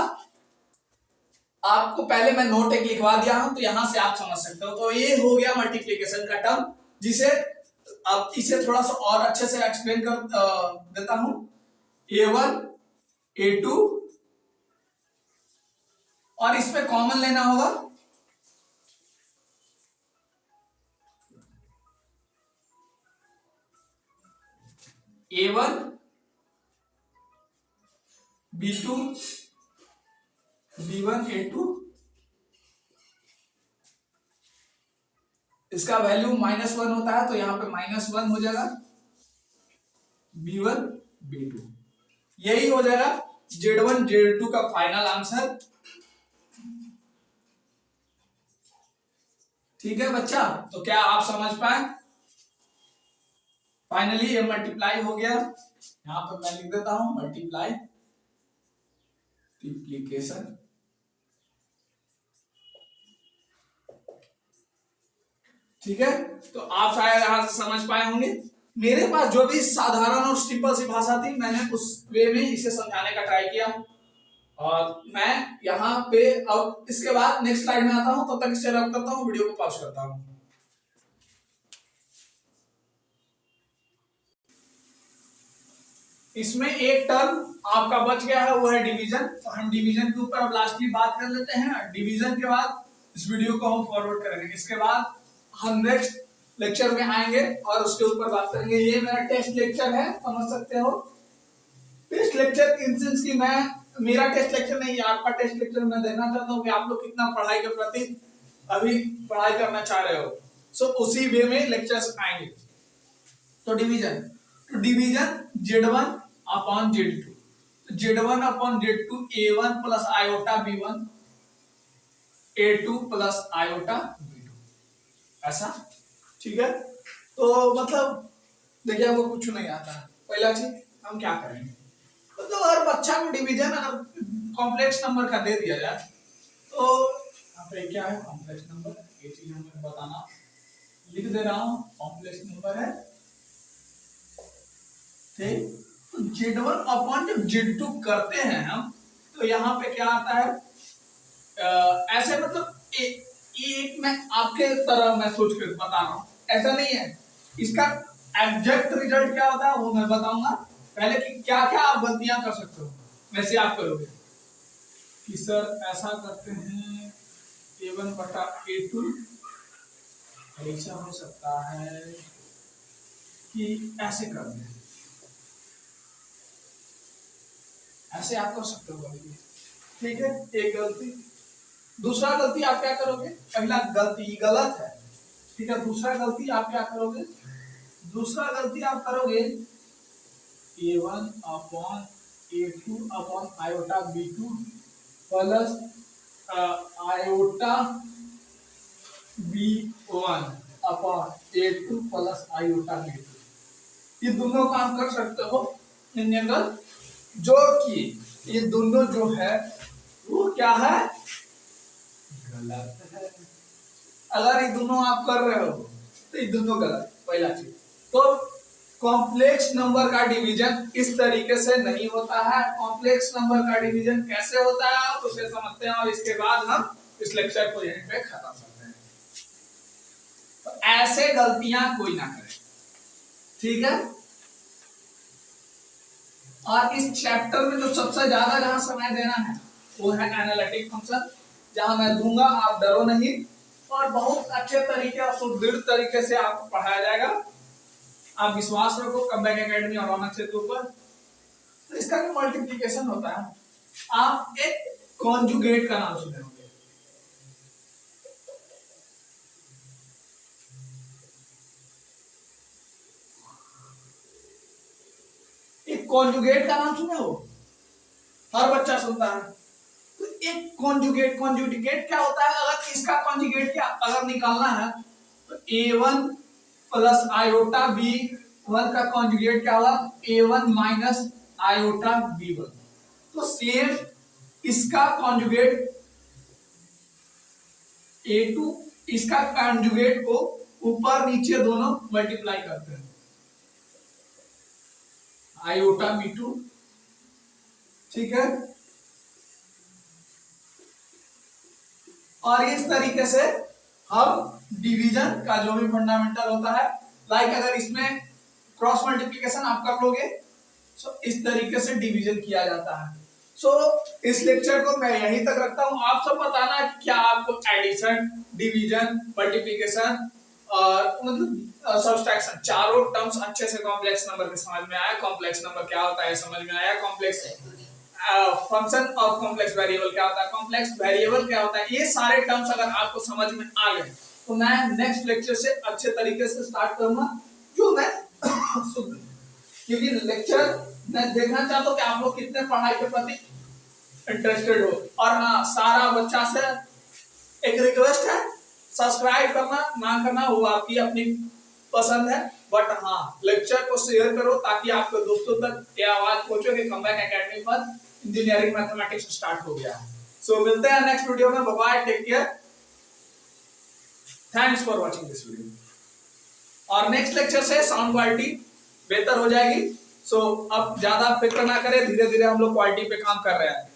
आपको पहले मैं नोट एक लिखवा दिया हूं तो यहां से आप समझ सकते हो। तो ये हो गया मल्टीप्लिकेशन का टर्म, जिसे अब इसे थोड़ा सा और अच्छे से एक्सप्लेन कर देता हूं। A1 A2 और इसमें कॉमन लेना होगा A1 B2 B1 A2, इसका वैल्यू -1 होता है तो यहाँ पे -1 हो जाएगा B1 B2। यही हो जाएगा Z1 Z2 का फाइनल आंसर। ठीक है बच्चा, तो क्या आप समझ पाए? फाइनली ये मल्टीप्लाई हो गया, यहां पर मैं लिख देता हूं मल्टीप्लाई मल्टीप्लिकेशन। ठीक है, तो आप शायद यहां से समझ पाए होंगे। मेरे पास जो भी साधारण और सिंपल सी भाषा थी मैंने उस वे में इसे समझाने का ट्राई किया, और मैं यहाँ पे अब इसके बाद नेक्स्ट स्लाइड में आता हूं, तब तक इसे रब करता हूं, वीडियो को पॉज करता हूं। इसमें एक टर्म आपका बच गया है, वो है डिवीजन। तो हम डिवीजन के ऊपर अब लास्टली बात कर लेते हैं। डिवीजन के बाद इस वीडियो को हम फॉरवर्ड करेंगे, इसके बाद हम नेक्स्ट लेक्चर में आएंगे और उसके ऊपर बात करेंगे। ये मेरा टेस्ट लेक्चर है, समझ सकते हो। टेस्ट लेक्चर इन सेंस की मैं, मेरा टेस्ट लेक्चर नहीं है, आपका टेस्ट लेक्चर मैं देखना चाहता हूँ कि आप लोग कितना पढ़ाई के प्रति अभी पढ़ाई करना चाह रहे हो। सो उसी वे में लेक्चर्स आएंगे। तो division Z1 upon Z2, Z1 upon Z2 A1 plus iota B1 A2 plus iota B2, ऐसा। ठीक है, तो मतलब देखिए आपको कुछ नहीं आता है, पहला चीज हम क्या करेंगे, मतलब अगर बच्चा को डिवीजन अगर कॉम्प्लेक्स नंबर का दे दिया जाए तो यहाँ पे क्या है कॉम्प्लेक्स नंबर, ये चीज हमें बताना, लिख दे रहा हूं कॉम्प्लेक्स नंबर है। ठीक, तो Z1 अपॉन जब Z2 करते हैं हम तो यहाँ पे क्या आता है, ऐसे मतलब एक मैं आपके तरह मैं सोच कर बता रहा हूँ, ऐसा नहीं है। इसका एग्जैक्ट रिजल्ट क्या होता है वो मैं बताऊंगा, पहले कि क्या क्या आप गलतियां कर सकते हो वैसे आप करोगे कि सर ऐसा करते हैं A1 बटा A2, ऐसा हो सकता है कि ऐसे कर दें, ऐसे आप कर सकते हो गलती, ठीक है, एक गलती। दूसरा गलती आप क्या करोगे, पहला गलती गलत है, ठीक है, दूसरा गलती आप क्या करोगे, दूसरा गलती आप करोगे A1 upon A2 upon iota B2 plus iota B1 upon A2 plus iota B2, ये दोनों काम कर सकते हो इन जनरल, जो कि ये दोनों जो है वो क्या है, गलत है। अगर ये दोनों आप कर रहे हो तो ये दोनों गलत, पहला चीज। तो कॉम्प्लेक्स नंबर का डिवीजन इस तरीके से नहीं होता है। कॉम्प्लेक्स नंबर का डिवीजन कैसे होता है आप उसे समझते हैं और इसके बाद हम इस लेक्चर को यहीं पे खत्म करते हैं। तो ऐसे गलतियां कोई ना करे, ठीक है। और इस चैप्टर में जो सबसे ज्यादा जहां समय देना है वो है एनालिटिक फंक्शन, जहां मैं दूंगा, आप डरो नहीं, और बहुत अच्छे तरीके और सुदृढ़ तरीके से आपको पढ़ाया जाएगा। आप विश्वास रखो कमबैक एकेडमी और रौनक सेतु पर। तो इसका जो मल्टीप्लिकेशन होता है, आप एक कॉन्जुगेट का नाम सुने होंगे, एक कॉन्जुगेट का नाम सुने हो, हर बच्चा सुनता है। तो एक कॉन्जुगेट, कॉन्जुगेट क्या होता है, अगर इसका कॉन्जुगेट क्या अगर निकालना है तो A1 प्लस आयोटा B1 का कॉन्जुगेट क्या होगा, A1 माइनस आयोटा B1। तो सेम इसका कॉन्जुगेट A2, इसका कॉन्जुगेट को ऊपर नीचे दोनों मल्टीप्लाई करते हैं, आयोटा B2, ठीक है। और इस तरीके से हम डिवीजन का जो भी फंडामेंटल होता है, लाइक अगर इसमें क्रॉस मल्टीप्लिकेशन आप कर लोगे तो इस तरीके से डिवीजन किया जाता है। सो इस लेक्चर को मैं यहीं तक रखता हूं। आप सब बताना क्या आपको एडिशन, डिवीजन, मल्टीप्लिकेशन और मतलब सब्सट्रैक्शन चारों टर्म्स अच्छे से कॉम्प्लेक्स नंबर के समझ में आया, कॉम्प्लेक्स नंबर क्या होता है समझ में आया, complex function of complex variable क्या होता है, कॉम्प्लेक्स वेरिएबल क्या होता है, ये सारे टर्म्स अगर आपको समझ में आ गए तो मैं नेक्स्ट लेक्चर से अच्छे तरीके से स्टार्ट करूंगा, जो मैं क्योंकि लेक्चर मैं देखना चाहता हूं कि आप लोग कितने पढ़ाई के प्रति इंटरेस्टेड हो। और हाँ, सारा बच्चा से एक रिक्वेस्ट है, सब्सक्राइब करना ना करना वो आपकी अपनी पसंद है, बट हाँ लेक्चर को शेयर करो ताकि आपके दोस्तों तक ये आवाज पहुंचे कि कमबैक एकेडमी पर इंजीनियरिंग मैथमेटिक्स स्टार्ट हो गया है। सो मिलते हैं नेक्स्ट वीडियो में, bye bye, take care, thanks for watching this video. और नेक्स्ट लेक्चर से साउंड क्वालिटी बेहतर हो जाएगी। सो अब ज्यादा फिक्र ना करें, धीरे धीरे हम लोग क्वालिटी पे काम कर रहे हैं।